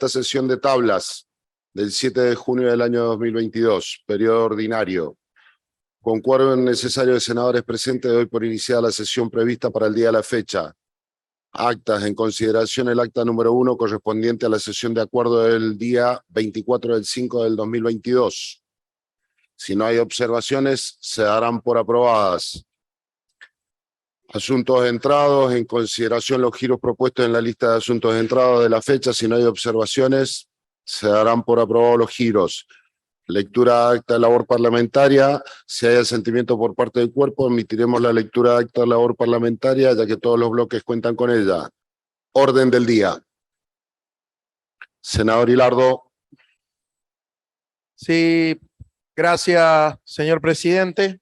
esta sesión de tablas del 7 de junio del año 2022, periodo ordinario. Con quórum necesario de senadores presentes, doy por iniciada la sesión prevista para el día de la fecha. Actas. En consideración el acta número 1 correspondiente a la sesión de acuerdo del día 24 del 5 del 2022. Si no hay observaciones, se darán por aprobadas. Asuntos entrados. En consideración los giros propuestos en la lista de asuntos entrados de la fecha. Si no hay observaciones, se darán por aprobados los giros. Lectura de acta de labor parlamentaria. Si hay asentimiento por parte del cuerpo, emitiremos la lectura de acta de labor parlamentaria, ya que todos los bloques cuentan con ella. Orden del día. Senador Hilardo. Sí, gracias, señor presidente.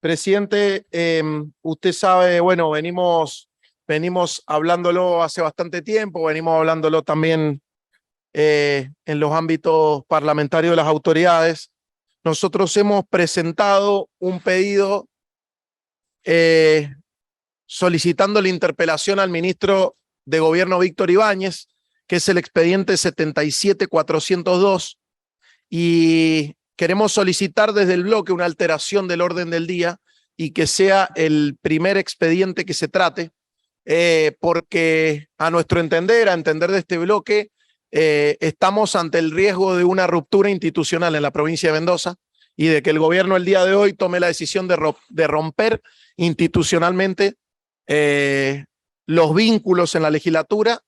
Presidente, usted sabe, bueno, venimos hablándolo hace bastante tiempo, venimos hablándolo también en los ámbitos parlamentarios de las autoridades. Nosotros hemos presentado un pedido solicitando la interpelación al ministro de Gobierno Víctor Ibáñez, que es el expediente 77-402, y queremos solicitar desde el bloque una alteración del orden del día y que sea el primer expediente que se trate, porque a nuestro entender, a entender de este bloque, estamos ante el riesgo de una ruptura institucional en la provincia de Mendoza y de que el gobierno el día de hoy tome la decisión de romper institucionalmente los vínculos en la legislatura,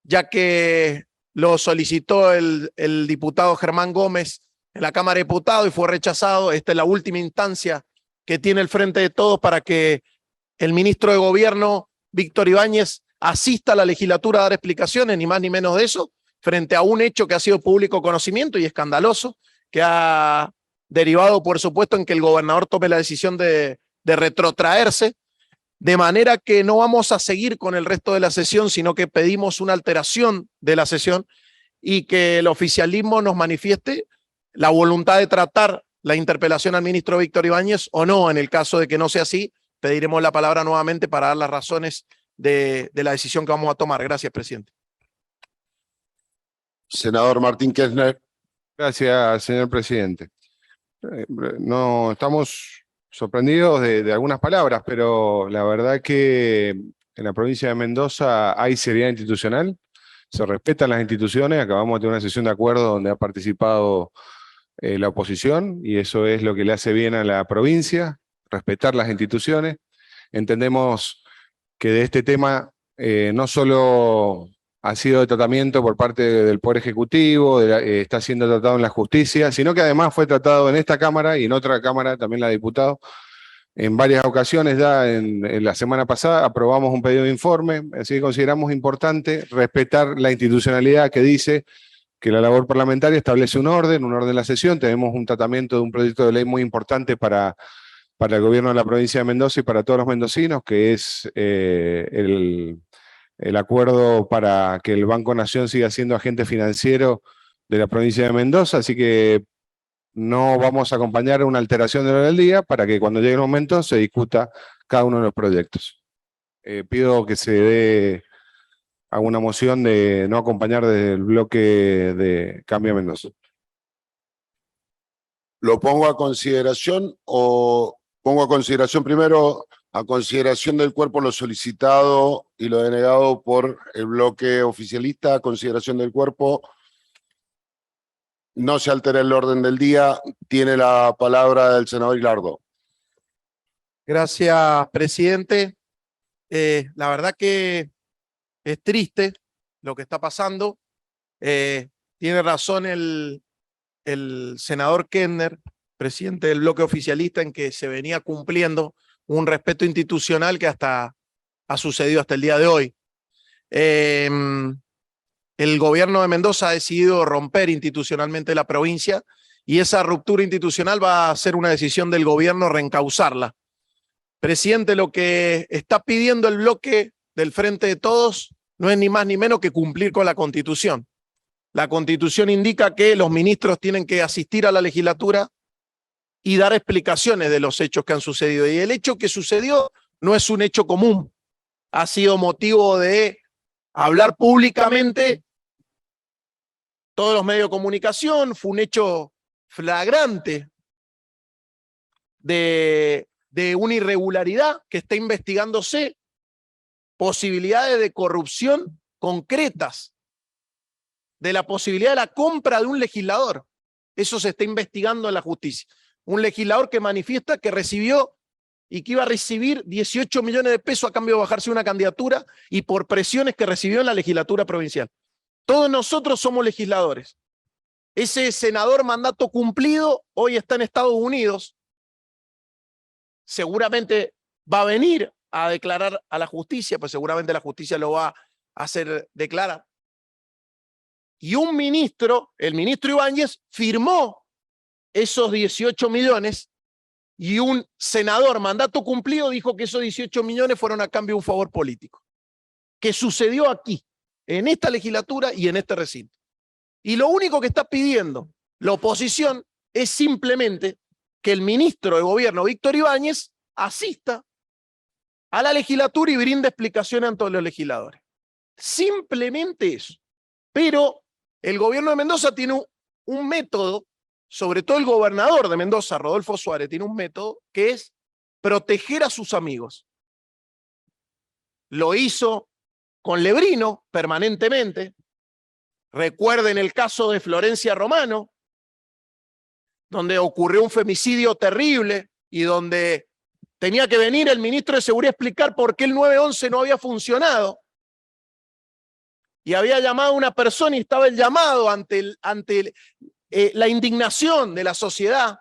ya que lo solicitó el diputado Germán Gómez en la Cámara de Diputados y fue rechazado. Esta es la última instancia que tiene el Frente de Todos para que el ministro de Gobierno, Víctor Ibáñez, asista a la legislatura a dar explicaciones, ni más ni menos de eso, frente a un hecho que ha sido público conocimiento y escandaloso, que ha derivado, por supuesto, en que el gobernador tome la decisión de retrotraerse, de manera que no vamos a seguir con el resto de la sesión, sino que pedimos una alteración de la sesión y que el oficialismo nos manifieste la voluntad de tratar la interpelación al ministro Víctor Ibáñez o no. En el caso de que no sea así, pediremos la palabra nuevamente para dar las razones de la decisión que vamos a tomar. Gracias, presidente. Senador Martín Kessner. Gracias, señor presidente. No estamos sorprendidos de algunas palabras, pero la verdad que en la provincia de Mendoza hay seriedad institucional, se respetan las instituciones. Acabamos de tener una sesión de acuerdo donde ha participado la oposición y eso es lo que le hace bien a la provincia, respetar las instituciones. Entendemos que de este tema no solo ha sido de tratamiento por parte del Poder Ejecutivo, está siendo tratado en la justicia, sino que además fue tratado en esta Cámara y en otra Cámara, también la de diputados, en varias ocasiones. Ya en la semana pasada aprobamos un pedido de informe, así que consideramos importante respetar la institucionalidad que dice que la labor parlamentaria establece un orden de la sesión. Tenemos un tratamiento de un proyecto de ley muy importante para el gobierno de la provincia de Mendoza y para todos los mendocinos, que es el acuerdo para que el Banco Nación siga siendo agente financiero de la provincia de Mendoza, así que no vamos a acompañar una alteración del orden del día para que cuando llegue el momento se discuta cada uno de los proyectos. Pido que se dé alguna moción de no acompañar desde el bloque de Cambia Mendoza. ¿Lo pongo a consideración o pongo a consideración primero, a consideración del cuerpo lo solicitado y lo denegado por el bloque oficialista, a consideración del cuerpo? No se altera el orden del día. Tiene la palabra el senador Hilardo. Gracias, presidente. La verdad que es triste lo que está pasando. Tiene razón el senador Kessner, presidente del bloque oficialista, en que se venía cumpliendo un respeto institucional que hasta ha sucedido hasta el día de hoy. El gobierno de Mendoza ha decidido romper institucionalmente la provincia y esa ruptura institucional va a ser una decisión del gobierno reencauzarla. Presidente, lo que está pidiendo el bloque del Frente de Todos no es ni más ni menos que cumplir con la Constitución. La Constitución indica que los ministros tienen que asistir a la legislatura y dar explicaciones de los hechos que han sucedido. Y el hecho que sucedió no es un hecho común. Ha sido motivo de hablar públicamente todos los medios de comunicación, fue un hecho flagrante de una irregularidad que está investigándose, posibilidades de corrupción concretas, de la posibilidad de la compra de un legislador. Eso se está investigando en la justicia. Un legislador que manifiesta que recibió y que iba a recibir 18 millones de pesos a cambio de bajarse una candidatura y por presiones que recibió en la legislatura provincial. Todos nosotros somos legisladores. Ese senador mandato cumplido hoy está en Estados Unidos. Seguramente va a venir a declarar a la justicia, pues seguramente la justicia lo va a hacer declarar. Y un ministro, el ministro Ibáñez, firmó esos 18 millones y un senador mandato cumplido dijo que esos 18 millones fueron a cambio de un favor político. Que sucedió aquí, en esta legislatura y en este recinto. Y lo único que está pidiendo la oposición es simplemente que el ministro de Gobierno, Víctor Ibáñez, asista a la legislatura y brinde explicaciones a todos los legisladores. Simplemente eso. Pero el gobierno de Mendoza tiene un método, sobre todo el gobernador de Mendoza, Rodolfo Suárez, tiene un método que es proteger a sus amigos. Lo hizo con Lebrino permanentemente. Recuerden el caso de Florencia Romano, donde ocurrió un femicidio terrible y donde tenía que venir el ministro de Seguridad a explicar por qué el 911 no había funcionado. Y había llamado a una persona y estaba el llamado ante la indignación de la sociedad.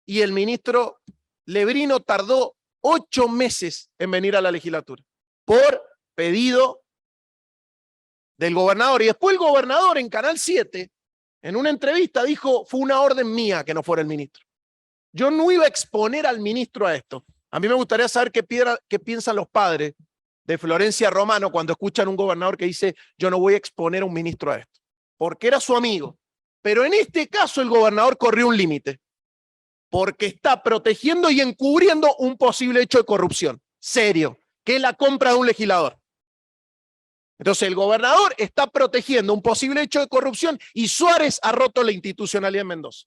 Y el ministro Lebrino tardó 8 meses en venir a la legislatura por pedido del gobernador. Y después el gobernador en Canal 7, en una entrevista, dijo, fue una orden mía que no fuera el ministro. Yo no iba a exponer al ministro a esto. A mí me gustaría saber qué piensan los padres de Florencia Romano cuando escuchan un gobernador que dice, yo no voy a exponer a un ministro a esto. Porque era su amigo. Pero en este caso el gobernador corrió un límite. Porque está protegiendo y encubriendo un posible hecho de corrupción. Serio. Que es la compra de un legislador. Entonces el gobernador está protegiendo un posible hecho de corrupción y Suárez ha roto la institucionalidad en Mendoza.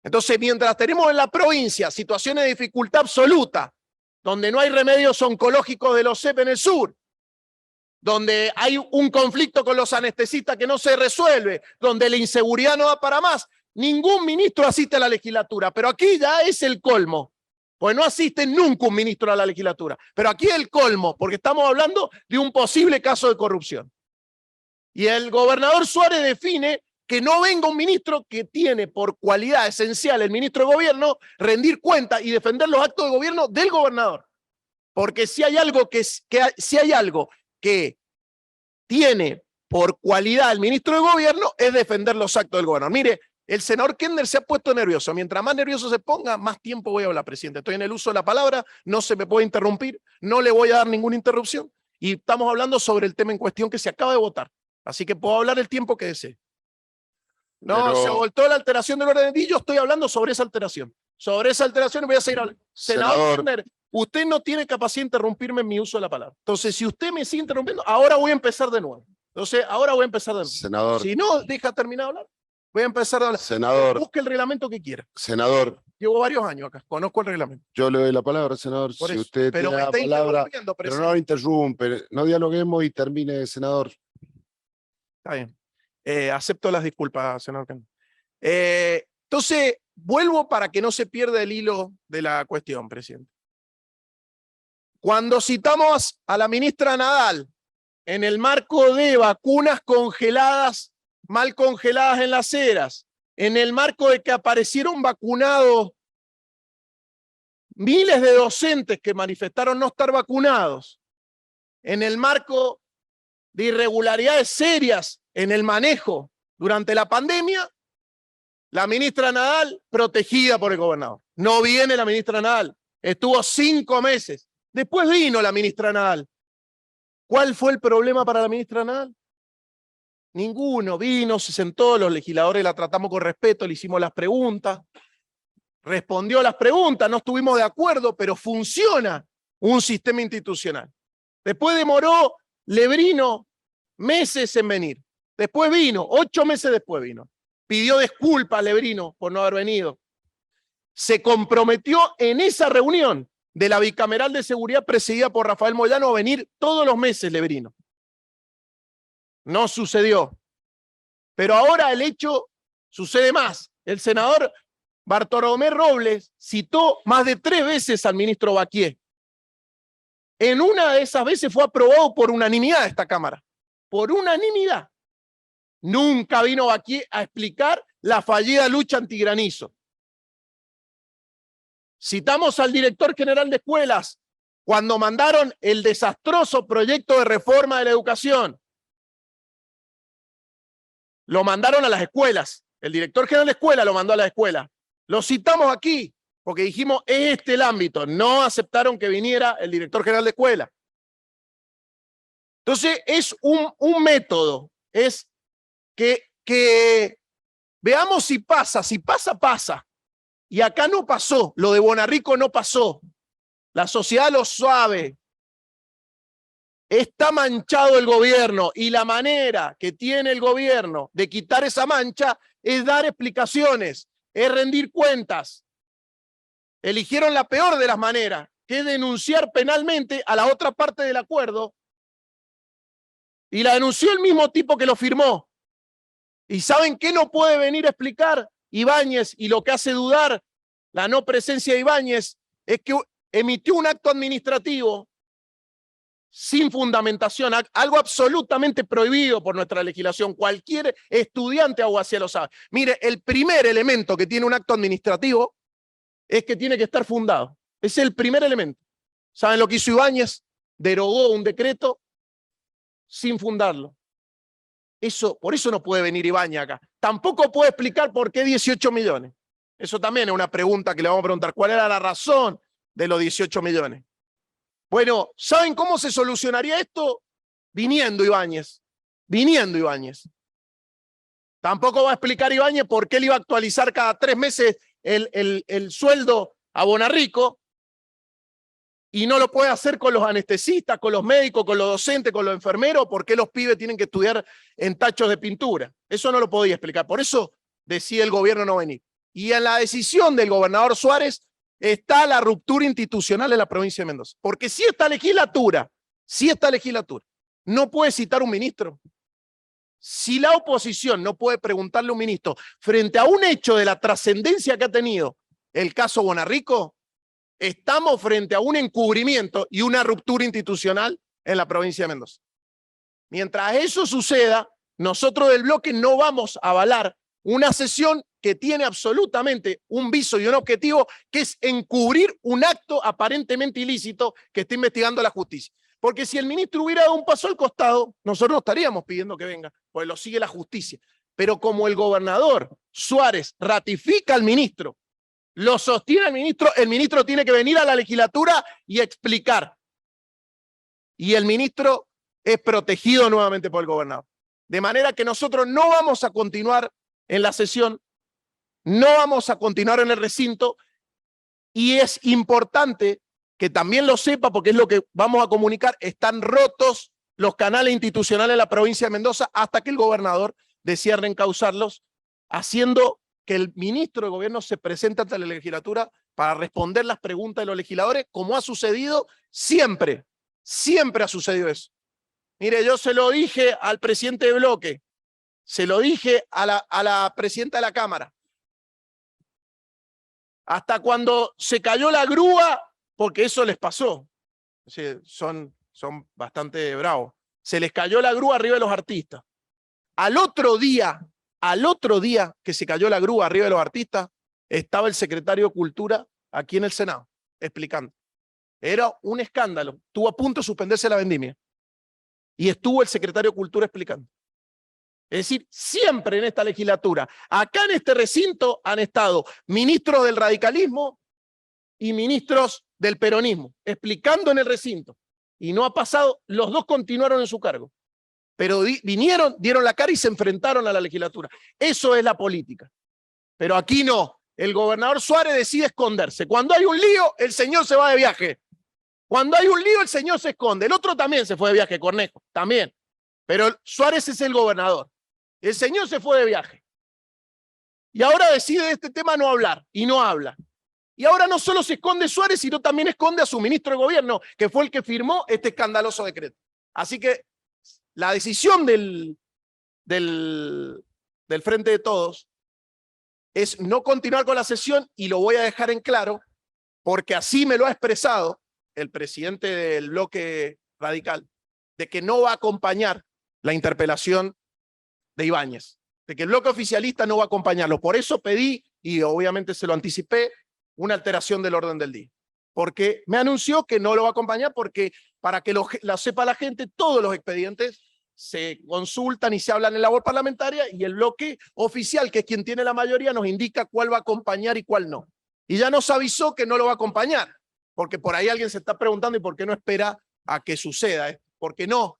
Entonces, mientras tenemos en la provincia situaciones de dificultad absoluta, donde no hay remedios oncológicos de los CEP en el sur, donde hay un conflicto con los anestesistas que no se resuelve, donde la inseguridad no da para más, ningún ministro asiste a la legislatura, pero aquí ya es el colmo. Pues no asiste nunca un ministro a la legislatura. Pero aquí es el colmo, porque estamos hablando de un posible caso de corrupción. Y el gobernador Suárez define que no venga un ministro que tiene por cualidad esencial el ministro de Gobierno rendir cuenta y defender los actos de gobierno del gobernador. Porque si hay algo que tiene por cualidad el ministro de Gobierno es defender los actos del gobernador. Mire, el senador Kender se ha puesto nervioso. Mientras más nervioso se ponga, más tiempo voy a hablar, presidente. Estoy en el uso de la palabra, no se me puede interrumpir, no le voy a dar ninguna interrupción. Y estamos hablando sobre el tema en cuestión que se acaba de votar. Así que puedo hablar el tiempo que desee. No, Pero, se voltó la alteración del orden del día. Yo estoy hablando sobre esa alteración. Sobre esa alteración voy a seguir hablando. Senador Kender, usted no tiene capacidad de interrumpirme en mi uso de la palabra. Entonces, si usted me sigue interrumpiendo, ahora voy a empezar de nuevo. Senador. Si no, deja terminar de hablar. Voy a empezar a hablar. Senador. Busque el reglamento que quiera. Senador. Llevo varios años acá. Conozco el reglamento. Yo le doy la palabra, senador. Por si eso. usted Pero tiene me la está palabra, interrumpiendo, pero no interrumpe. No dialoguemos y termine, senador. Está bien. Acepto las disculpas, senador. Entonces, vuelvo para que no se pierda el hilo de la cuestión, presidente. Cuando citamos a la ministra Nadal en el marco de vacunas congeladas, mal congeladas en las eras, en el marco de que aparecieron vacunados miles de docentes que manifestaron no estar vacunados, en el marco de irregularidades serias en el manejo durante la pandemia, la ministra Nadal protegida por el gobernador. No viene la ministra Nadal, estuvo 5 meses. Después vino la ministra Nadal. ¿Cuál fue el problema para la ministra Nadal? Ninguno. Vino, se sentó, los legisladores la tratamos con respeto, le hicimos las preguntas, respondió a las preguntas, no estuvimos de acuerdo, pero funciona un sistema institucional. Después demoró Lebrino meses en venir. Después vino, 8 meses después vino. Pidió disculpas a Lebrino por no haber venido. Se comprometió en esa reunión de la bicameral de seguridad presidida por Rafael Moyano a venir todos los meses, Lebrino. No sucedió. Pero ahora el hecho sucede más. El senador Bartolomé Robles citó más de 3 veces al ministro Baquié. En una de esas veces fue aprobado por unanimidad de esta Cámara. Por unanimidad. Nunca vino Baquié a explicar la fallida lucha antigranizo. Citamos al director general de escuelas cuando mandaron el desastroso proyecto de reforma de la educación. Lo mandaron a las escuelas. El director general de escuela lo mandó a las escuelas. Lo citamos aquí porque dijimos, es este el ámbito. No aceptaron que viniera el director general de escuela. Entonces, es un método. Es que veamos si pasa. Si pasa, pasa. Y acá no pasó. Lo de Bonarrico no pasó. La sociedad lo sabe. Está manchado el gobierno y la manera que tiene el gobierno de quitar esa mancha es dar explicaciones, es rendir cuentas. Eligieron la peor de las maneras, que es denunciar penalmente a la otra parte del acuerdo, y la denunció el mismo tipo que lo firmó. ¿Y saben qué no puede venir a explicar Ibáñez? Y lo que hace dudar la no presencia de Ibáñez es que emitió un acto administrativo sin fundamentación, algo absolutamente prohibido por nuestra legislación. Cualquier estudiante abogacía lo sabe. Mire, el primer elemento que tiene un acto administrativo es que tiene que estar fundado. Es el primer elemento. ¿Saben lo que hizo Ibáñez? Derogó un decreto sin fundarlo. Por eso no puede venir Ibáñez acá. Tampoco puede explicar por qué 18 millones. Eso también es una pregunta que le vamos a preguntar. ¿Cuál era la razón de los 18 millones? Bueno, ¿saben cómo se solucionaría esto? Viniendo Ibáñez. Viniendo Ibáñez. Tampoco va a explicar Ibáñez por qué le iba a actualizar cada 3 meses el sueldo a Bonarrico y no lo puede hacer con los anestesistas, con los médicos, con los docentes, con los enfermeros, por qué los pibes tienen que estudiar en tachos de pintura. Eso no lo podía explicar. Por eso decide el gobierno no venir. Y en la decisión del gobernador Suárez está la ruptura institucional en la provincia de Mendoza. Porque si esta legislatura no puede citar un ministro, si la oposición no puede preguntarle a un ministro frente a un hecho de la trascendencia que ha tenido el caso Bonarrico, estamos frente a un encubrimiento y una ruptura institucional en la provincia de Mendoza. Mientras eso suceda, nosotros del bloque no vamos a avalar una sesión que tiene absolutamente un viso y un objetivo, que es encubrir un acto aparentemente ilícito que está investigando la justicia. Porque si el ministro hubiera dado un paso al costado, nosotros no estaríamos pidiendo que venga, pues lo sigue la justicia. Pero como el gobernador Suárez ratifica al ministro, lo sostiene el ministro tiene que venir a la legislatura y explicar. Y el ministro es protegido nuevamente por el gobernador. De manera que nosotros no vamos a continuar en la sesión, no vamos a continuar en el recinto, y es importante que también lo sepa, porque es lo que vamos a comunicar. Están rotos los canales institucionales en la provincia de Mendoza hasta que el gobernador decida reencauzarlos, haciendo que el ministro de gobierno se presente ante la legislatura para responder las preguntas de los legisladores, como ha sucedido siempre. Siempre ha sucedido eso. Mire, yo se lo dije al presidente de bloque, se lo dije a la presidenta de la Cámara. Hasta cuando se cayó la grúa, porque eso les pasó. Sí, son bastante bravos. Se les cayó la grúa arriba de los artistas. Al otro día que se cayó la grúa arriba de los artistas, estaba el secretario de Cultura aquí en el Senado, explicando. Era un escándalo. Estuvo a punto de suspenderse la vendimia. Y estuvo el secretario de Cultura explicando. Es decir, siempre en esta legislatura, acá en este recinto han estado ministros del radicalismo y ministros del peronismo, explicando en el recinto. Y no ha pasado, los dos continuaron en su cargo. Pero vinieron, dieron la cara y se enfrentaron a la legislatura. Eso es la política. Pero aquí no. El gobernador Suárez decide esconderse. Cuando hay un lío, el señor se va de viaje. Cuando hay un lío, el señor se esconde. El otro también se fue de viaje, Cornejo, también. Pero Suárez es el gobernador. El señor se fue de viaje. Y ahora decide de este tema no hablar, y no habla. Y ahora no solo se esconde Suárez, sino también esconde a su ministro de gobierno, que fue el que firmó este escandaloso decreto. Así que la decisión del Frente de Todos es no continuar con la sesión, y lo voy a dejar en claro, porque así me lo ha expresado el presidente del bloque radical, de que no va a acompañar la interpelación de Ibáñez, de que el bloque oficialista no va a acompañarlo. Por eso pedí, y obviamente se lo anticipé, una alteración del orden del día, porque me anunció que no lo va a acompañar, porque para que lo sepa la gente, todos los expedientes se consultan y se hablan en labor parlamentaria, y el bloque oficial, que es quien tiene la mayoría, nos indica cuál va a acompañar y cuál no. Y ya nos avisó que no lo va a acompañar, porque por ahí alguien se está preguntando ¿y por qué no espera a que suceda? ¿Por qué no?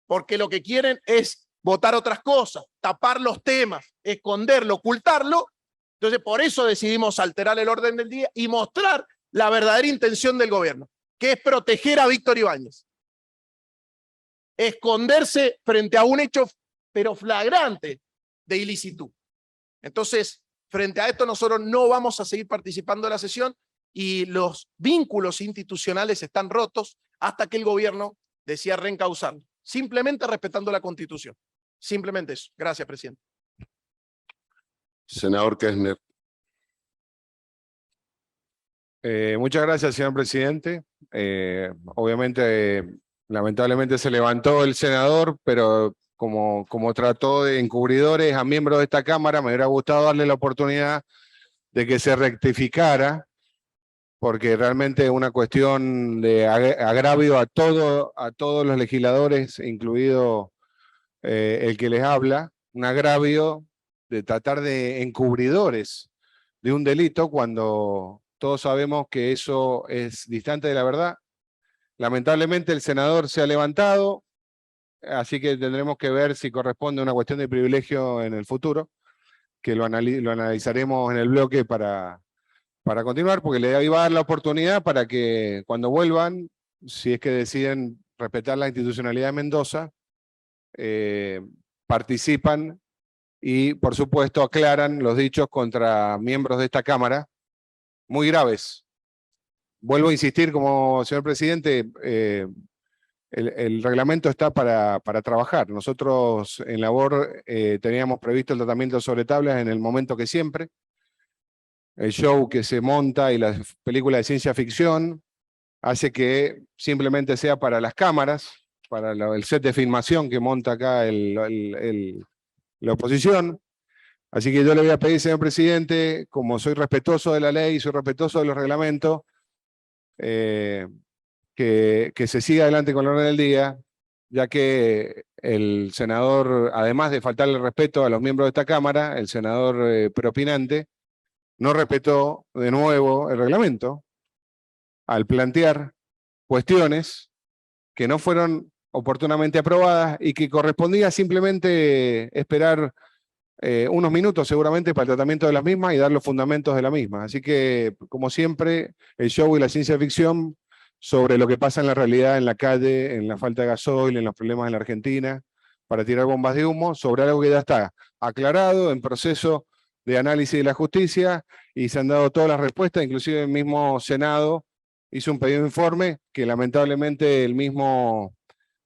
Porque lo que quieren es votar otras cosas, tapar los temas, esconderlo, ocultarlo. Entonces, por eso decidimos alterar el orden del día y mostrar la verdadera intención del gobierno, que es proteger a Víctor Ibáñez. Esconderse frente a un hecho, pero flagrante, de ilicitud. Entonces, frente a esto, nosotros no vamos a seguir participando de la sesión, y los vínculos institucionales están rotos hasta que el gobierno decida reencauzarlo, simplemente respetando la Constitución. Simplemente eso. Gracias, presidente. Senador Kessner. Muchas gracias, señor presidente. Obviamente, lamentablemente se levantó el senador, pero como trató de encubridores a miembros de esta Cámara, me hubiera gustado darle la oportunidad de que se rectificara, porque realmente es una cuestión de agravio a todos los legisladores, incluido el que les habla, un agravio de tratar de encubridores de un delito cuando todos sabemos que eso es distante de la verdad. Lamentablemente el senador se ha levantado, así que tendremos que ver si corresponde a una cuestión de privilegio en el futuro, que lo analizaremos en el bloque para continuar, porque le iba a dar la oportunidad para que cuando vuelvan, si es que deciden respetar la institucionalidad de Mendoza, participan y, por supuesto, aclaran los dichos contra miembros de esta Cámara, muy graves. Vuelvo a insistir, como señor presidente, el reglamento está para trabajar. Nosotros en labor teníamos previsto el tratamiento sobre tablas en el momento que siempre. El show que se monta y las películas de ciencia ficción hace que simplemente sea para las cámaras, para el set de filmación que monta acá la oposición. Así que yo le voy a pedir, señor presidente, como soy respetuoso de la ley, soy respetuoso de los reglamentos, que se siga adelante con el orden del día, ya que el senador, además de faltarle el respeto a los miembros de esta Cámara, el senador propinante, no respetó de nuevo el reglamento al plantear cuestiones que no fueron oportunamente aprobadas y que correspondía simplemente esperar unos minutos seguramente para el tratamiento de las mismas y dar los fundamentos de la misma. Así que, como siempre, el show y la ciencia ficción sobre lo que pasa en la realidad, en la calle, en la falta de gasoil, en los problemas en la Argentina, para tirar bombas de humo, sobre algo que ya está aclarado, en proceso de análisis de la justicia, y se han dado todas las respuestas, inclusive el mismo Senado hizo un pedido de informe que lamentablemente el mismo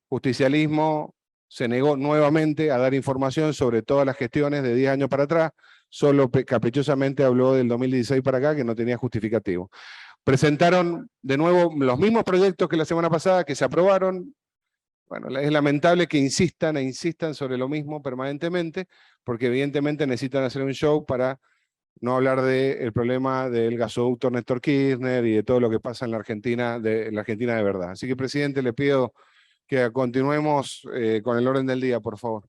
justicialismo se negó nuevamente a dar información sobre todas las gestiones de 10 años para atrás, solo caprichosamente habló del 2016 para acá, que no tenía justificativo. Presentaron de nuevo los mismos proyectos que la semana pasada, que se aprobaron. Bueno, es lamentable que insistan e insistan sobre lo mismo permanentemente, porque evidentemente necesitan hacer un show para no hablar del problema del gasoducto Néstor Kirchner y de todo lo que pasa en la Argentina de verdad. Así que, presidente, le pido que continuemos con el orden del día, por favor.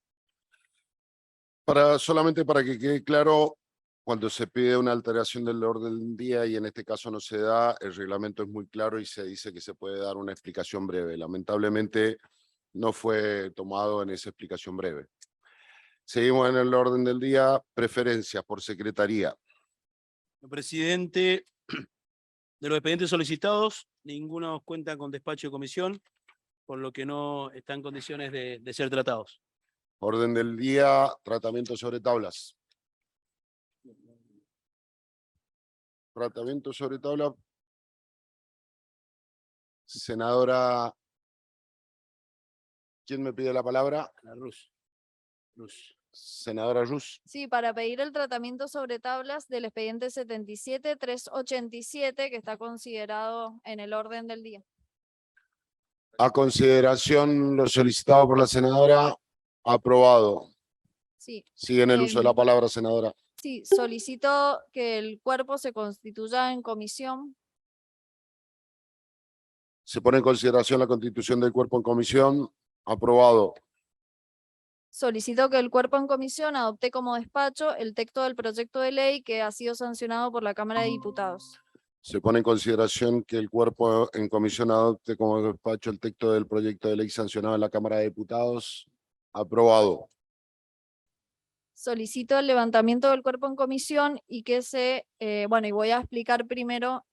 Solamente para que quede claro, cuando se pide una alteración del orden del día y en este caso no se da, el reglamento es muy claro y se dice que se puede dar una explicación breve. Lamentablemente no fue tomado en esa explicación breve. Seguimos en el orden del día. Preferencias por secretaría. Presidente, de los expedientes solicitados, ninguno cuenta con despacho de comisión. por lo que no está en condiciones de ser tratados. Orden del día, tratamiento sobre tablas. Tratamiento sobre tabla. Senadora, ¿quién me pide la palabra? La Rus. Senadora Rus. Sí, para pedir el tratamiento sobre tablas del expediente 77-387 que está considerado en el orden del día. A consideración lo solicitado por la senadora, aprobado. Sí, Sigue en el uso de la palabra, senadora. sí, solicito que el cuerpo se constituya en comisión. Se pone en consideración la constitución del cuerpo en comisión. Aprobado. Solicito que el cuerpo en comisión adopte como despacho el texto del proyecto de ley que ha sido sancionado por la Cámara de Diputados. Se pone en consideración que el cuerpo en comisión adopte como despacho el texto del proyecto de ley sancionado en la Cámara de Diputados. Aprobado. Solicito el levantamiento del cuerpo en comisión y que y voy a explicar primero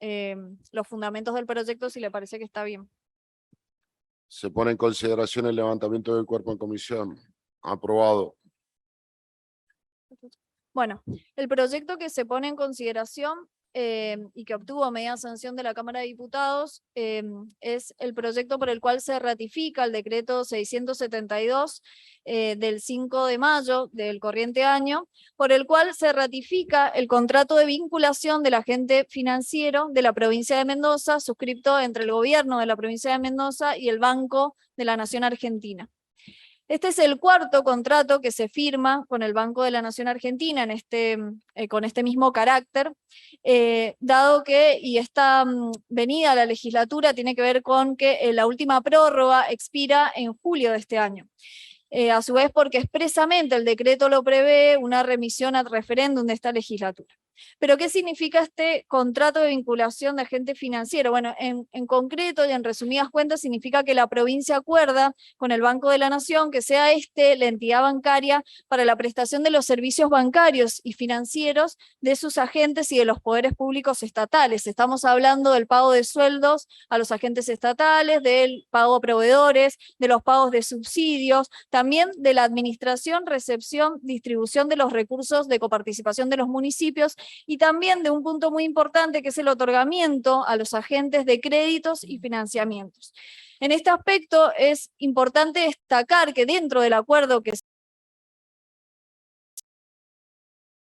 los fundamentos del proyecto si le parece que está bien. Se pone en consideración el levantamiento del cuerpo en comisión. Aprobado. Bueno, el proyecto que se pone en consideración y que obtuvo media sanción de la Cámara de Diputados es el proyecto por el cual se ratifica el decreto 672 del 5 de mayo del corriente año, por el cual se ratifica el contrato de vinculación del agente financiero de la provincia de Mendoza, suscripto entre el gobierno de la provincia de Mendoza y el Banco de la Nación Argentina. Este es el cuarto contrato que se firma con el Banco de la Nación Argentina con este mismo carácter, dado que, y esta venida a la legislatura tiene que ver con que la última prórroga expira en julio de este año. A su vez, porque expresamente el decreto lo prevé una remisión ad referéndum de esta legislatura. ¿Pero qué significa este contrato de vinculación de agente financiero? Bueno, en concreto y en resumidas cuentas significa que la provincia acuerda con el Banco de la Nación que sea la entidad bancaria para la prestación de los servicios bancarios y financieros de sus agentes y de los poderes públicos estatales. Estamos hablando del pago de sueldos a los agentes estatales, del pago a proveedores, de los pagos de subsidios, también de la administración, recepción, distribución de los recursos de coparticipación de los municipios y también de un punto muy importante que es el otorgamiento a los agentes de créditos y financiamientos. En este aspecto es importante destacar que dentro del acuerdo que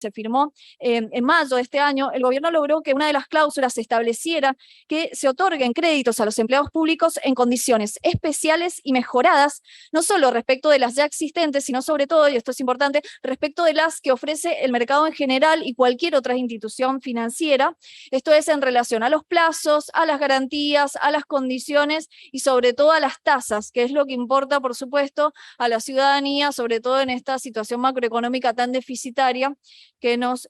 se firmó en mayo de este año, el gobierno logró que una de las cláusulas estableciera que se otorguen créditos a los empleados públicos en condiciones especiales y mejoradas, no solo respecto de las ya existentes, sino sobre todo, y esto es importante, respecto de las que ofrece el mercado en general y cualquier otra institución financiera. Esto es en relación a los plazos, a las garantías, a las condiciones y sobre todo a las tasas, que es lo que importa, por supuesto, a la ciudadanía, sobre todo en esta situación macroeconómica tan deficitaria que nos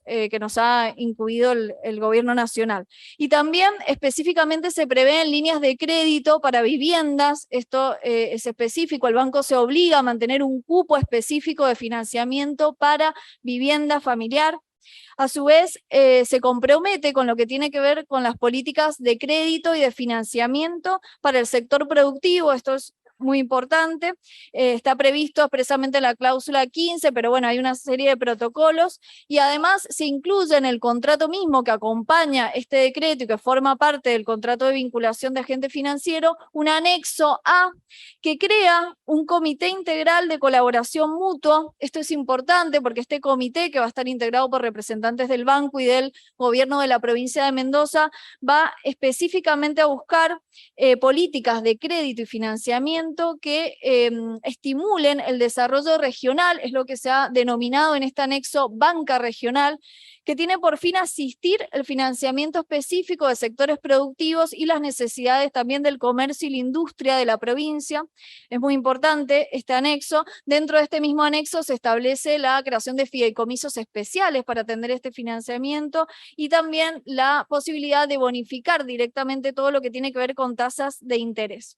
ha incluido el gobierno nacional. Y también específicamente se prevén líneas de crédito para viviendas, esto es específico, el banco se obliga a mantener un cupo específico de financiamiento para vivienda familiar. A su vez, se compromete con lo que tiene que ver con las políticas de crédito y de financiamiento para el sector productivo. Esto es muy importante, está previsto expresamente en la cláusula 15, pero bueno, hay una serie de protocolos y además se incluye en el contrato mismo que acompaña este decreto y que forma parte del contrato de vinculación de agente financiero, un anexo A que crea un comité integral de colaboración mutua. Esto es importante porque este comité, que va a estar integrado por representantes del banco y del gobierno de la provincia de Mendoza, va específicamente a buscar políticas de crédito y financiamiento que estimulen el desarrollo regional, es lo que se ha denominado en este anexo banca regional, que tiene por fin asistir el financiamiento específico de sectores productivos y las necesidades también del comercio y la industria de la provincia. Es muy importante este anexo. Dentro de este mismo anexo se establece la creación de fideicomisos especiales para atender este financiamiento y también la posibilidad de bonificar directamente todo lo que tiene que ver con tasas de interés.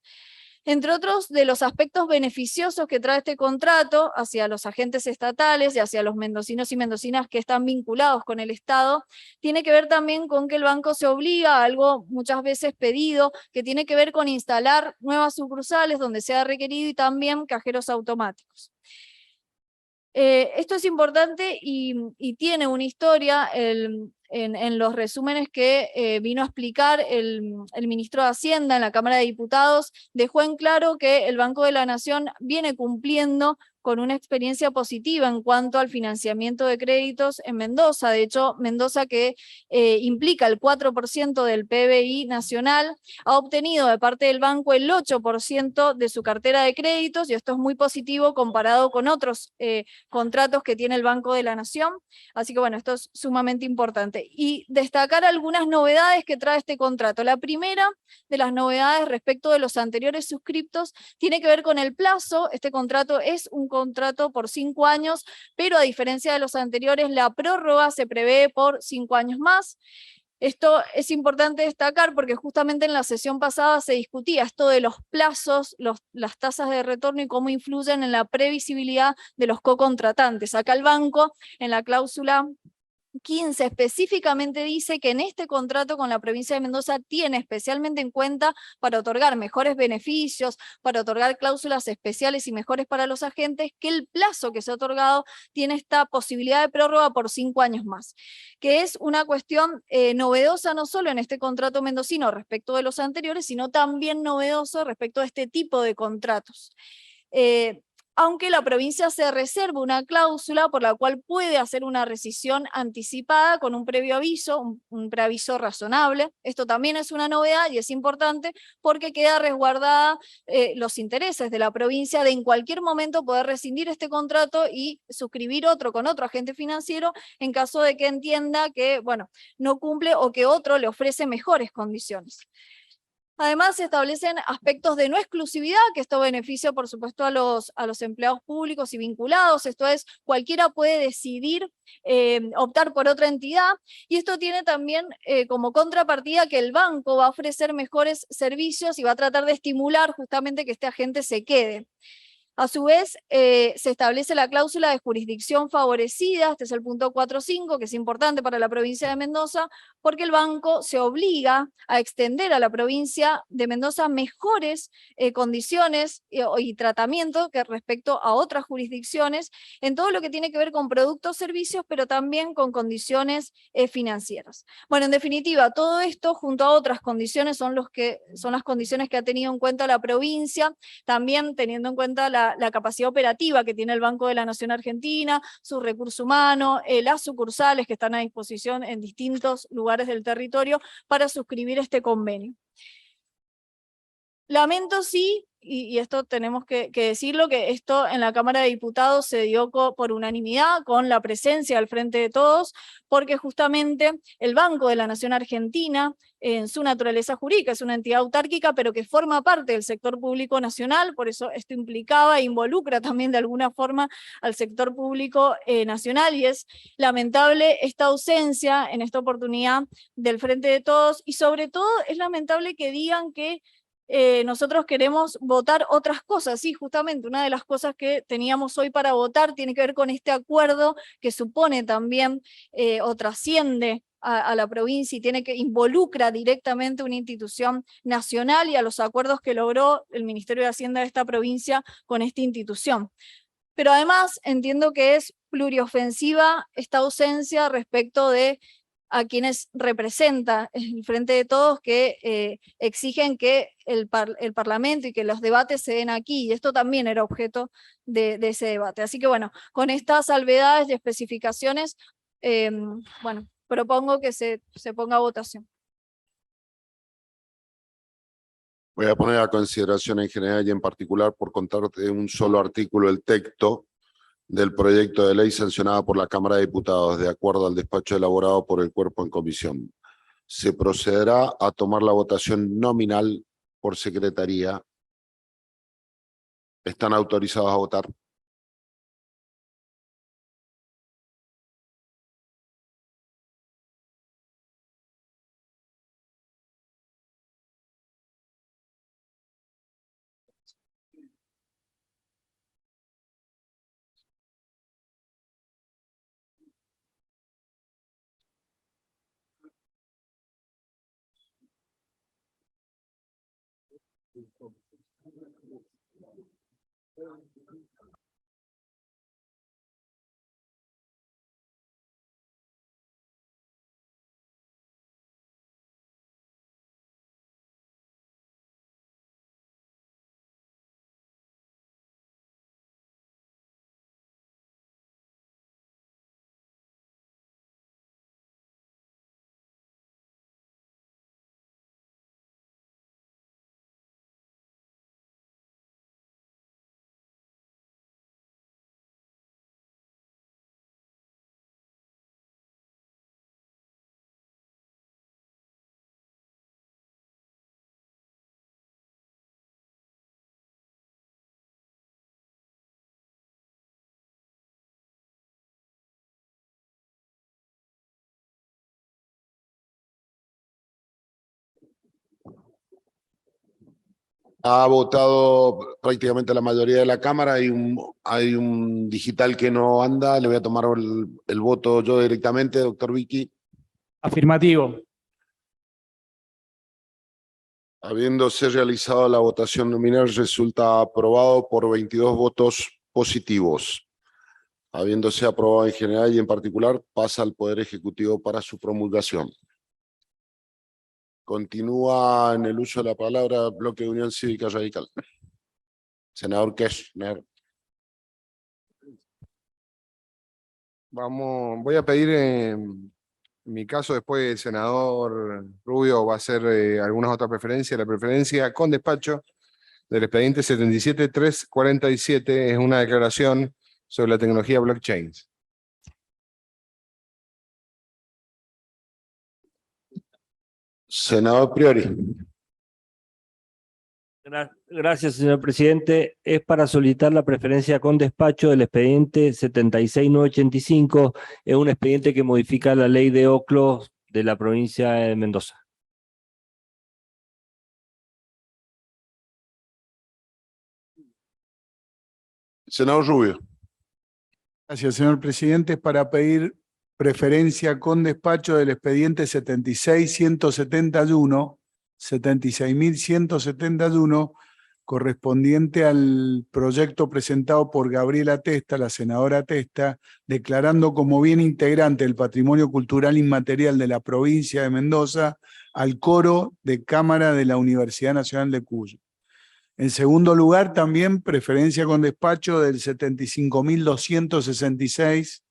Entre otros de los aspectos beneficiosos que trae este contrato hacia los agentes estatales y hacia los mendocinos y mendocinas que están vinculados con el Estado, tiene que ver también con que el banco se obliga a algo muchas veces pedido, que tiene que ver con instalar nuevas sucursales donde sea requerido y también cajeros automáticos. Esto es importante y tiene una historia en los resúmenes que vino a explicar el ministro de Hacienda en la Cámara de Diputados. Dejó en claro que el Banco de la Nación viene cumpliendo con una experiencia positiva en cuanto al financiamiento de créditos en Mendoza. De hecho, Mendoza, que implica el 4% del PBI nacional, ha obtenido de parte del banco el 8% de su cartera de créditos, y esto es muy positivo comparado con otros contratos que tiene el Banco de la Nación. Así que bueno, esto es sumamente importante. Y destacar algunas novedades que trae este contrato. La primera de las novedades respecto de los anteriores suscriptos tiene que ver con el plazo. Este contrato es un contrato por 5 años, pero a diferencia de los anteriores, la prórroga se prevé por 5 años más. Esto es importante destacar porque justamente en la sesión pasada se discutía esto de los plazos, las tasas de retorno y cómo influyen en la previsibilidad de los cocontratantes. Acá el banco, en la cláusula 15 específicamente dice que en este contrato con la provincia de Mendoza tiene especialmente en cuenta para otorgar mejores beneficios, para otorgar cláusulas especiales y mejores para los agentes, que el plazo que se ha otorgado tiene esta posibilidad de prórroga por 5 años más, que es una cuestión novedosa no solo en este contrato mendocino respecto de los anteriores, sino también novedoso respecto a este tipo de contratos. Aunque la provincia se reserva una cláusula por la cual puede hacer una rescisión anticipada con un previo aviso, un preaviso razonable. Esto también es una novedad y es importante porque queda resguardada los intereses de la provincia de en cualquier momento poder rescindir este contrato y suscribir otro con otro agente financiero en caso de que entienda que, bueno, no cumple o que otro le ofrece mejores condiciones. Además, se establecen aspectos de no exclusividad, que esto beneficia, por supuesto, a los empleados públicos y vinculados. Esto es, cualquiera puede decidir optar por otra entidad, y esto tiene también como contrapartida que el banco va a ofrecer mejores servicios y va a tratar de estimular justamente que este agente se quede. A su vez, se establece la cláusula de jurisdicción favorecida, este es el punto 4.5, que es importante para la provincia de Mendoza, porque el banco se obliga a extender a la provincia de Mendoza mejores condiciones y tratamiento que respecto a otras jurisdicciones, en todo lo que tiene que ver con productos, servicios, pero también con condiciones financieras. Bueno, en definitiva, todo esto junto a otras condiciones son las condiciones que ha tenido en cuenta la provincia, también teniendo en cuenta la capacidad operativa que tiene el Banco de la Nación Argentina, su recurso humano, las sucursales que están a disposición en distintos lugares del territorio para suscribir este convenio. Lamento sí, y esto tenemos que decirlo, que esto en la Cámara de Diputados se dio por unanimidad, con la presencia al frente de todos, porque justamente el Banco de la Nación Argentina, en su naturaleza jurídica, es una entidad autárquica, pero que forma parte del sector público nacional, por eso esto implicaba e involucra también de alguna forma al sector público nacional, y es lamentable esta ausencia en esta oportunidad del frente de todos, y sobre todo es lamentable que digan que nosotros queremos votar otras cosas. Sí, justamente una de las cosas que teníamos hoy para votar tiene que ver con este acuerdo que supone también o trasciende a la provincia y involucra directamente una institución nacional y a los acuerdos que logró el Ministerio de Hacienda de esta provincia con esta institución. Pero además entiendo que es pluriofensiva esta ausencia respecto de a quienes representa el Frente de Todos, que exigen que el Parlamento y que los debates se den aquí, y esto también era objeto de ese debate. Así que bueno, con estas salvedades y especificaciones, bueno, propongo que se ponga a votación. Voy a poner a consideración en general y en particular por contar de un solo artículo el texto del proyecto de ley sancionada por la Cámara de Diputados, de acuerdo al despacho elaborado por el cuerpo en comisión. Se procederá a tomar la votación nominal por secretaría. ¿Están autorizados a votar? Ha votado prácticamente la mayoría de la Cámara. Hay un digital que no anda. Le voy a tomar el voto yo directamente, doctor Vicky. Afirmativo. Habiéndose realizado la votación nominal, resulta aprobado por 22 votos positivos. Habiéndose aprobado en general y en particular, pasa al Poder Ejecutivo para su promulgación. Continúa en el uso de la palabra Bloque de Unión Cívica Radical. Senador Keshner. Voy a pedir, en mi caso, después el senador Rubio va a hacer algunas otras preferencias. La preferencia con despacho del expediente 77.347 es una declaración sobre la tecnología blockchain. Senador Priori. Gracias, señor presidente. Es para solicitar la preferencia con despacho del expediente 76.985. Es un expediente que modifica la ley de OCLO de la provincia de Mendoza. Senador Rubio. Gracias, señor presidente. Es para pedir preferencia con despacho del expediente 76.171, 76.171, correspondiente al proyecto presentado por Gabriela Testa, la senadora Testa, declarando como bien integrante del patrimonio cultural inmaterial de la provincia de Mendoza al coro de cámara de la Universidad Nacional de Cuyo. En segundo lugar, también preferencia con despacho del 75.266,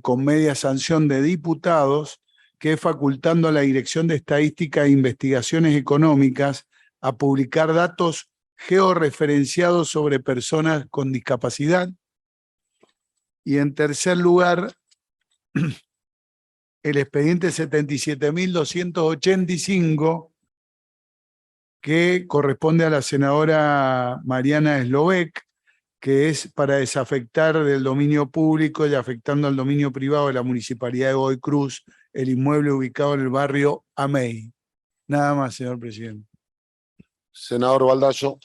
con media sanción de diputados, que es facultando a la Dirección de Estadística e Investigaciones Económicas a publicar datos georreferenciados sobre personas con discapacidad. Y en tercer lugar, el expediente 77.285, que corresponde a la senadora Mariana Eslovec, que es para desafectar del dominio público y afectando al dominio privado de la Municipalidad de Godoy Cruz el inmueble ubicado en el barrio Amey. Nada más, señor presidente. Senador Baldasso.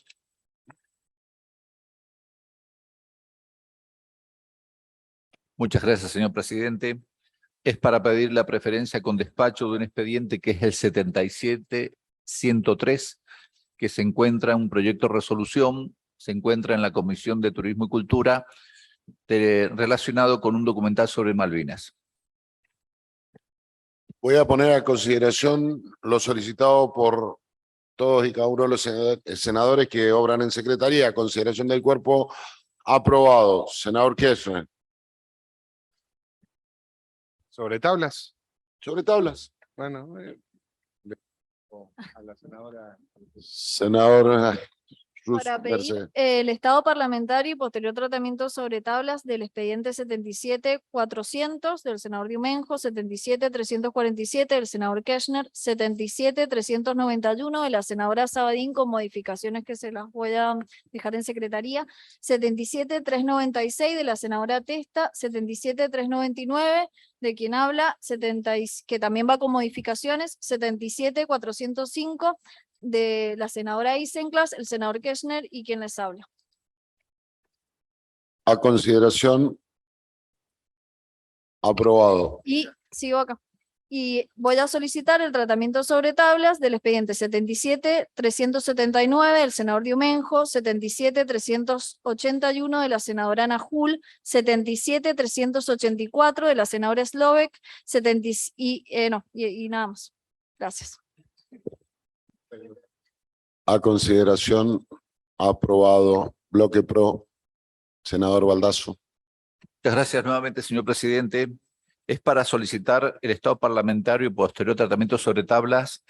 Muchas gracias, señor presidente. Es para pedir la preferencia con despacho de un expediente que es el 77.103, que se encuentra en un proyecto de resolución, se encuentra en la Comisión de Turismo y Cultura, relacionado con un documental sobre Malvinas. Voy a poner a consideración lo solicitado por todos y cada uno de los senadores que obran en secretaría. Consideración del cuerpo, aprobado. Senador Keshner. ¿Sobre tablas? Sobre tablas. Bueno, a la senadora. Senador Ruth Para pedir Mercedes. el estado parlamentario y posterior tratamiento sobre tablas del expediente 77.400 del senador Diumenjo, 77.347 del senador Keshner, 77.391 de la senadora Sabadín, con modificaciones que se las voy a dejar en secretaría, 77.396 de la senadora Testa, 77.399 de quien habla, que también va con modificaciones, 77.405 de la senadora Isenclas, el senador Keshner y quien les habla. A consideración, aprobado. Y sigo acá. Y voy a solicitar el tratamiento sobre tablas del expediente 77-379 del senador Diumenjo, 77-381 de la senadora Ana Jul, 77-384 de la senadora Slovek, y nada más. Gracias. A consideración, aprobado. Bloque Pro, senador Baldasso. Muchas gracias nuevamente, señor presidente. Es para solicitar el estado parlamentario y posterior tratamiento sobre tablas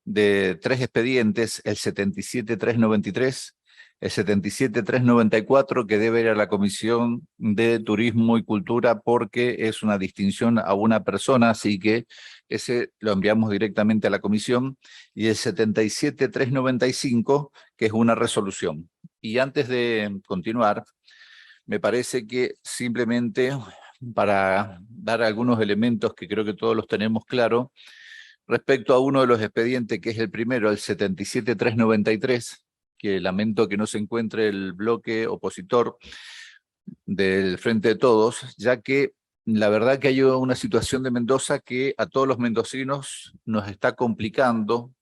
de 3 expedientes, el 77-393, el 77-394, que debe ir a la Comisión de Turismo y Cultura porque es una distinción a una persona, así que ese lo enviamos directamente a la comisión, y el 77-395, que es una resolución. Y antes de continuar, me parece que simplemente para dar algunos elementos que creo que todos los tenemos claro, respecto a uno de los expedientes, que es el primero, el 77-393, que lamento que no se encuentre el bloque opositor del Frente de Todos, ya que la verdad que hay una situación de Mendoza que a todos los mendocinos nos está complicando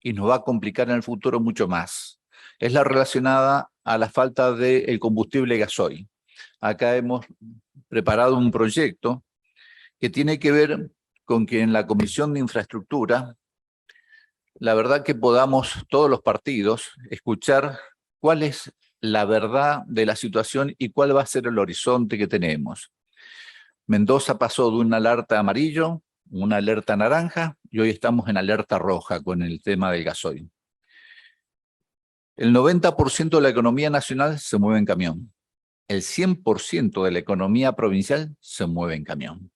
y nos va a complicar en el futuro mucho más. Es la relacionada a la falta del combustible gasoil. Acá hemos preparado un proyecto que tiene que ver con que en la Comisión de Infraestructura, la verdad que podamos todos los partidos escuchar cuál es la verdad de la situación y cuál va a ser el horizonte que tenemos. Mendoza pasó de una alerta amarillo, una alerta naranja, y hoy estamos en alerta roja con el tema del gasoil. El 90% de la economía nacional se mueve en camión. El 100% de la economía provincial se mueve en camión.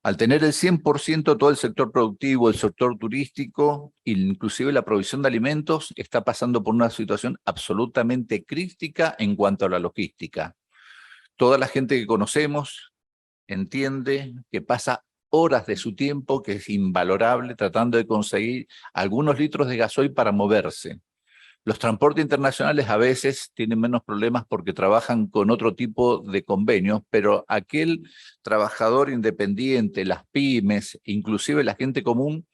Al tener el 100% todo el sector productivo, el sector turístico, inclusive la provisión de alimentos, está pasando por una situación absolutamente crítica en cuanto a la logística. Toda la gente que conocemos entiende que pasa horas de su tiempo, que es invalorable, tratando de conseguir algunos litros de gasoil para moverse. Los transportes internacionales a veces tienen menos problemas porque trabajan con otro tipo de convenios, pero aquel trabajador independiente, las pymes, inclusive la gente común,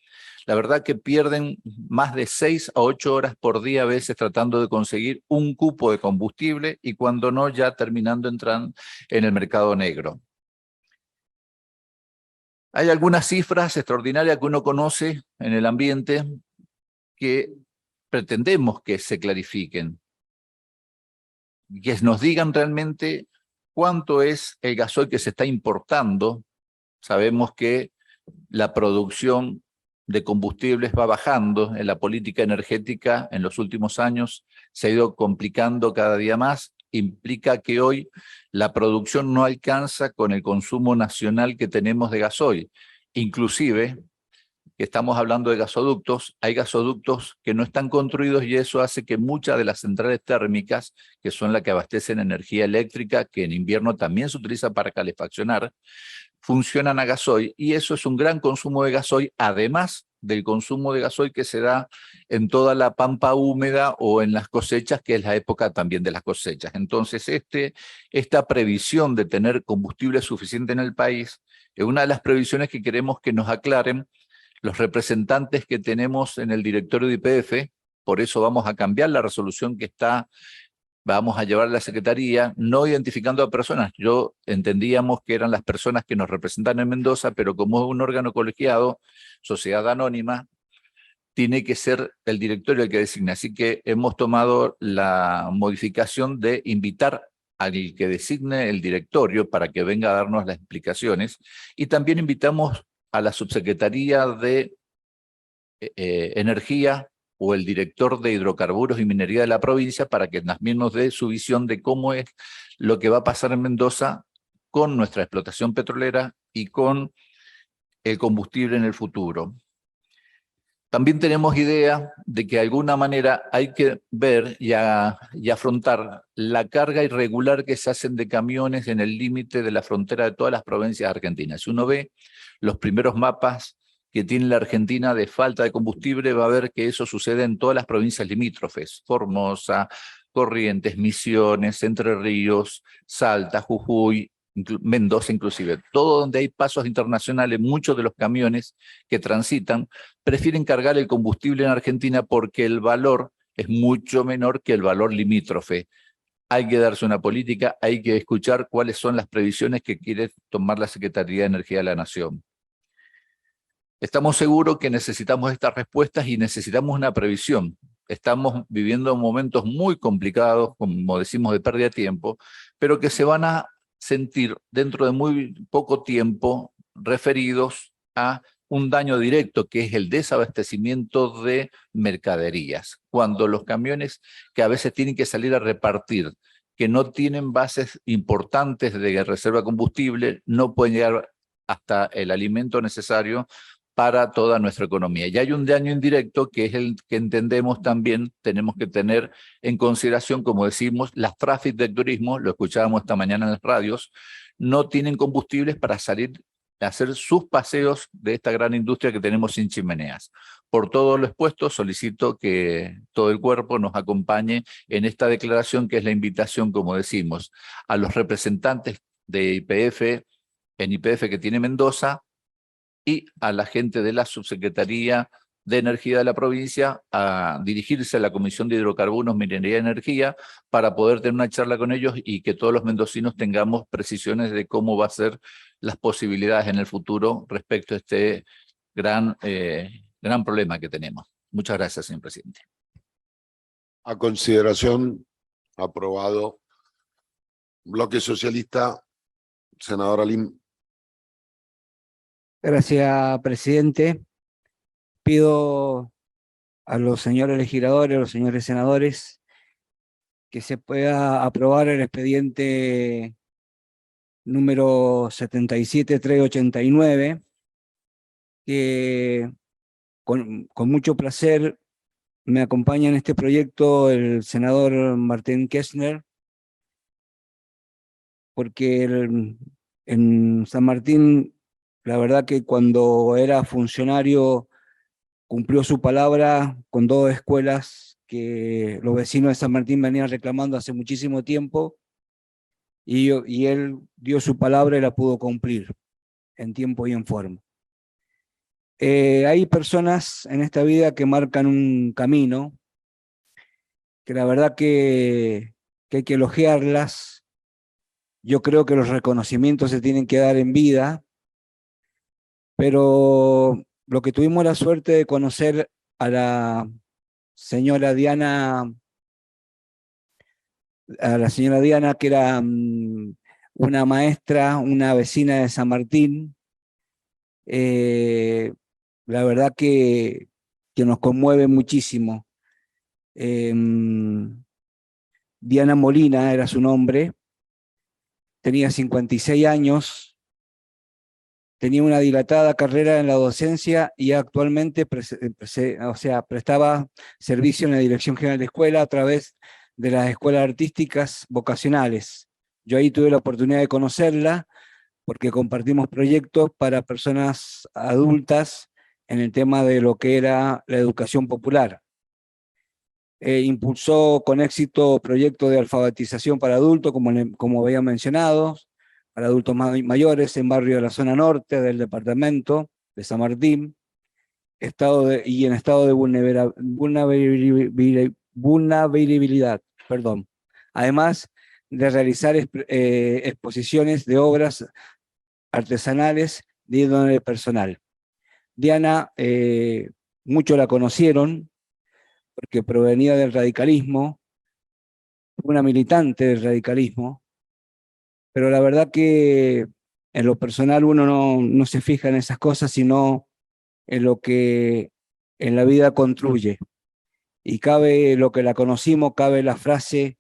la verdad que pierden más de 6 a 8 horas por día a veces tratando de conseguir un cupo de combustible y cuando no ya terminando entrando en el mercado negro. Hay algunas cifras extraordinarias que uno conoce en el ambiente que pretendemos que se clarifiquen, que nos digan realmente cuánto es el gasoil que se está importando. Sabemos que la producción de combustibles va bajando en la política energética en los últimos años, se ha ido complicando cada día más, implica que hoy la producción no alcanza con el consumo nacional que tenemos de gasoil. Inclusive, que estamos hablando de gasoductos, hay gasoductos que no están construidos y eso hace que muchas de las centrales térmicas, que son las que abastecen energía eléctrica, que en invierno también se utiliza para calefaccionar, funcionan a gasoil y eso es un gran consumo de gasoil, además del consumo de gasoil que se da en toda la pampa húmeda o en las cosechas, que es la época también de las cosechas. Entonces, esta previsión de tener combustible suficiente en el país es una de las previsiones que queremos que nos aclaren los representantes que tenemos en el directorio de YPF. Por eso vamos a cambiar la resolución que está, vamos a llevar a la Secretaría, no identificando a personas. Yo entendíamos que eran las personas que nos representan en Mendoza, pero como es un órgano colegiado, sociedad anónima, tiene que ser el directorio el que designe. Así que hemos tomado la modificación de invitar al que designe el directorio para que venga a darnos las explicaciones, y también invitamos a la subsecretaría de Energía o el director de Hidrocarburos y Minería de la provincia para que también nos dé su visión de cómo es lo que va a pasar en Mendoza con nuestra explotación petrolera y con el combustible en el futuro. También tenemos idea de que de alguna manera hay que ver y afrontar la carga irregular que se hacen de camiones en el límite de la frontera de todas las provincias argentinas. Si uno ve los primeros mapas que tiene la Argentina de falta de combustible, va a ver que eso sucede en todas las provincias limítrofes: Formosa, Corrientes, Misiones, Entre Ríos, Salta, Jujuy Mendoza inclusive, todo donde hay pasos internacionales, muchos de los camiones que transitan prefieren cargar el combustible en Argentina porque el valor es mucho menor que el valor limítrofe. Hay que darse una política, hay que escuchar cuáles son las previsiones que quiere tomar la Secretaría de Energía de la Nación. Estamos seguros que necesitamos estas respuestas y necesitamos una previsión. Estamos viviendo momentos muy complicados, como decimos, de pérdida de tiempo, pero que se van a sentir dentro de muy poco tiempo referidos a un daño directo, que es el desabastecimiento de mercaderías. Cuando los camiones que a veces tienen que salir a repartir, que no tienen bases importantes de reserva de combustible, no pueden llegar hasta el alimento necesario para toda nuestra economía. Y hay un daño indirecto que es el que entendemos también tenemos que tener en consideración, como decimos, las traffic del turismo, lo escuchábamos esta mañana en las radios, no tienen combustibles para salir a hacer sus paseos de esta gran industria que tenemos sin chimeneas. Por todo lo expuesto, solicito que todo el cuerpo nos acompañe en esta declaración, que es la invitación, como decimos, a los representantes de YPF, en YPF que tiene Mendoza, y a la gente de la Subsecretaría de Energía de la provincia a dirigirse a la Comisión de Hidrocarburos, Minería y Energía para poder tener una charla con ellos y que todos los mendocinos tengamos precisiones de cómo va a ser las posibilidades en el futuro respecto a este gran problema que tenemos. Muchas gracias, señor presidente. A consideración, aprobado. Bloque Socialista, senadora Lim. Gracias, presidente. Pido a los señores legisladores, a los señores senadores, que se pueda aprobar el expediente número 77.389, que con mucho placer me acompaña en este proyecto el senador Martín Kessner, porque en San Martín, la verdad que cuando era funcionario cumplió su palabra con 2 escuelas que los vecinos de San Martín venían reclamando hace muchísimo tiempo, y él dio su palabra y la pudo cumplir en tiempo y en forma. Hay personas en esta vida que marcan un camino, que la verdad que hay que elogiarlas. Yo creo que los reconocimientos se tienen que dar en vida, pero lo que tuvimos la suerte de conocer a la señora Diana, que era una maestra, una vecina de San Martín, la verdad que nos conmueve muchísimo. Diana Molina era su nombre, tenía 56 años, tenía una dilatada carrera en la docencia y actualmente prestaba servicio en la Dirección General de Escuela a través de las escuelas artísticas vocacionales. Yo ahí tuve la oportunidad de conocerla porque compartimos proyectos para personas adultas en el tema de lo que era la educación popular. Impulsó con éxito proyectos de alfabetización para adultos, como había mencionado, para adultos mayores en barrios de la zona norte del departamento de San Martín, en estado de vulnerabilidad, perdón. Además de realizar exposiciones de obras artesanales de índole personal. Diana, muchos la conocieron porque provenía del radicalismo, una militante del radicalismo, pero la verdad que en lo personal uno no se fija en esas cosas, sino en lo que en la vida construye. Y cabe lo que la conocimos, cabe la frase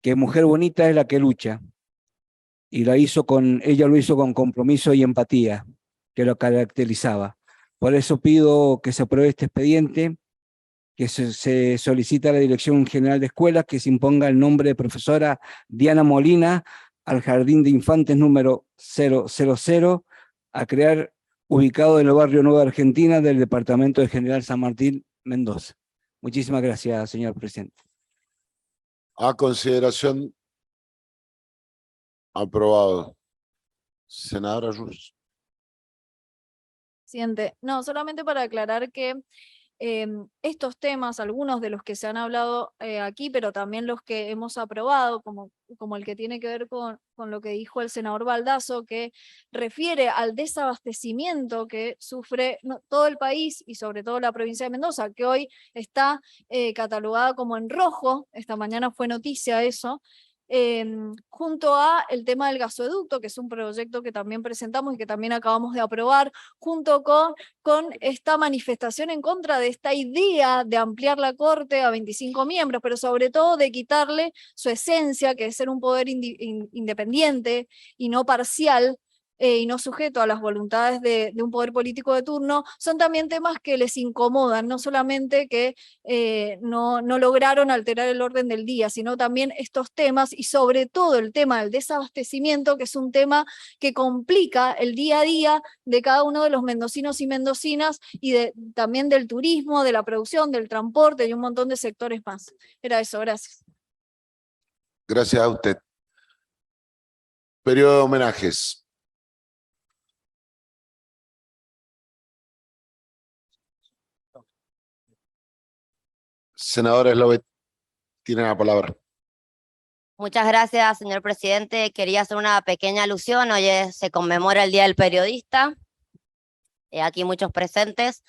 que mujer bonita es la que lucha. Y ella lo hizo con compromiso y empatía, que lo caracterizaba. Por eso pido que se apruebe este expediente, que se solicita a la Dirección General de Escuelas que se imponga el nombre de profesora Diana Molina al Jardín de Infantes número 000, a crear, ubicado en el barrio Nueva Argentina del departamento de General San Martín, Mendoza. Muchísimas gracias, señor presidente. A consideración, aprobado. Senadora Ruz. Presidente, no, solamente para aclarar que estos temas, algunos de los que se han hablado aquí, pero también los que hemos aprobado, como el que tiene que ver con lo que dijo el senador Baldazo, que refiere al desabastecimiento que sufre todo el país y sobre todo la provincia de Mendoza, que hoy está catalogada como en rojo, esta mañana fue noticia eso, junto a el tema del gasoducto, que es un proyecto que también presentamos y que también acabamos de aprobar, junto con esta manifestación en contra de esta idea de ampliar la Corte a 25 miembros, pero sobre todo de quitarle su esencia, que es ser un poder independiente y no parcial, y no sujeto a las voluntades de un poder político de turno, son también temas que les incomodan, no solamente que no lograron alterar el orden del día, sino también estos temas y sobre todo el tema del desabastecimiento, que es un tema que complica el día a día de cada uno de los mendocinos y mendocinas y también del turismo, de la producción, del transporte y un montón de sectores más. Era eso, gracias. Gracias a usted. Periodo de homenajes. Senadora Slobet, tiene la palabra. Muchas gracias, señor presidente. Quería hacer una pequeña alusión. Hoy se conmemora el Día del Periodista. Aquí muchos presentes.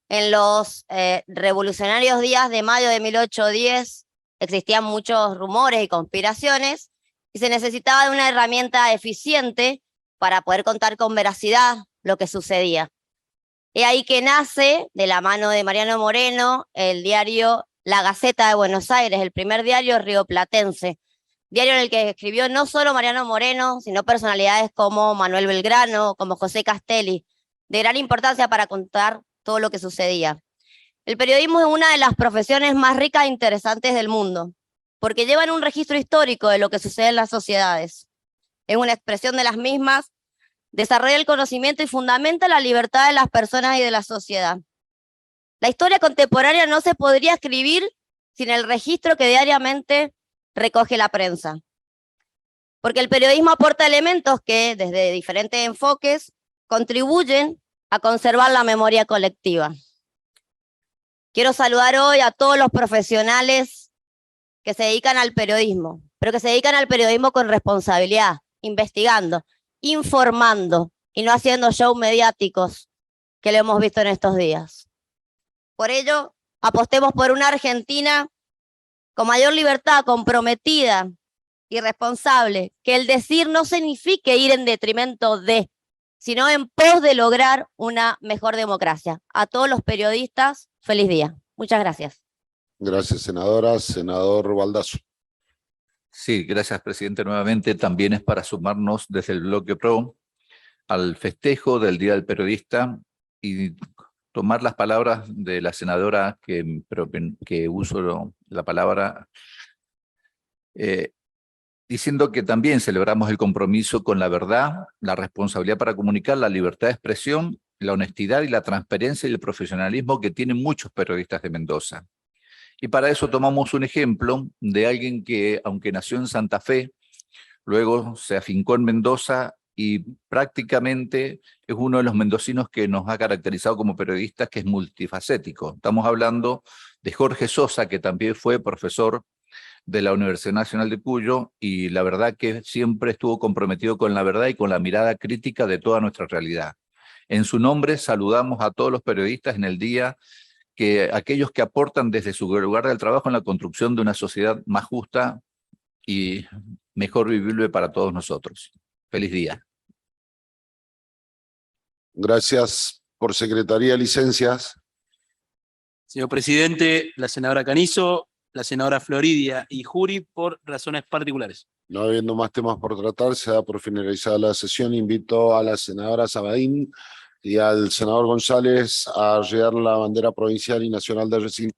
En los revolucionarios días de mayo de 1810 existían muchos rumores y conspiraciones y se necesitaba de una herramienta eficiente para poder contar con veracidad lo que sucedía. Es ahí que nace, de la mano de Mariano Moreno, el diario La Gaceta de Buenos Aires, el primer diario rioplatense, diario en el que escribió no solo Mariano Moreno, sino personalidades como Manuel Belgrano, como José Castelli, de gran importancia para contar todo lo que sucedía. El periodismo es una de las profesiones más ricas e interesantes del mundo, porque llevan un registro histórico de lo que sucede en las sociedades. Es una expresión de las mismas, desarrolla el conocimiento y fundamenta la libertad de las personas y de la sociedad. La historia contemporánea no se podría escribir sin el registro que diariamente recoge la prensa. Porque el periodismo aporta elementos que, desde diferentes enfoques, contribuyen a conservar la memoria colectiva. Quiero saludar hoy a todos los profesionales que se dedican al periodismo, pero que se dedican al periodismo con responsabilidad, investigando, informando y no haciendo shows mediáticos que lo hemos visto en estos días. Por ello, apostemos por una Argentina con mayor libertad, comprometida y responsable, que el decir no signifique ir en detrimento de, sino en pos de lograr una mejor democracia. A todos los periodistas, feliz día. Muchas gracias. Gracias, senadora. Senador Baldazo. Sí, gracias, presidente. Nuevamente también es para sumarnos desde el bloque PRO al festejo del Día del Periodista y tomar las palabras de la senadora que uso la palabra, diciendo que también celebramos el compromiso con la verdad, la responsabilidad para comunicar, la libertad de expresión, la honestidad y la transparencia y el profesionalismo que tienen muchos periodistas de Mendoza. Y para eso tomamos un ejemplo de alguien que, aunque nació en Santa Fe, luego se afincó en Mendoza y prácticamente es uno de los mendocinos que nos ha caracterizado como periodistas, que es multifacético. Estamos hablando de Jorge Sosa, que también fue profesor de la Universidad Nacional de Cuyo, y la verdad que siempre estuvo comprometido con la verdad y con la mirada crítica de toda nuestra realidad. En su nombre saludamos a todos los periodistas en el día, que aquellos que aportan desde su lugar del trabajo en la construcción de una sociedad más justa y mejor vivible para todos nosotros. Feliz día. Gracias. Por secretaría, licencias. Señor presidente, la senadora Canizo, la senadora Floridia y Juri por razones particulares. No habiendo más temas por tratar, se da por finalizada la sesión. Invito a la senadora Sabadín y al senador González a llevar la bandera provincial y nacional del recinto.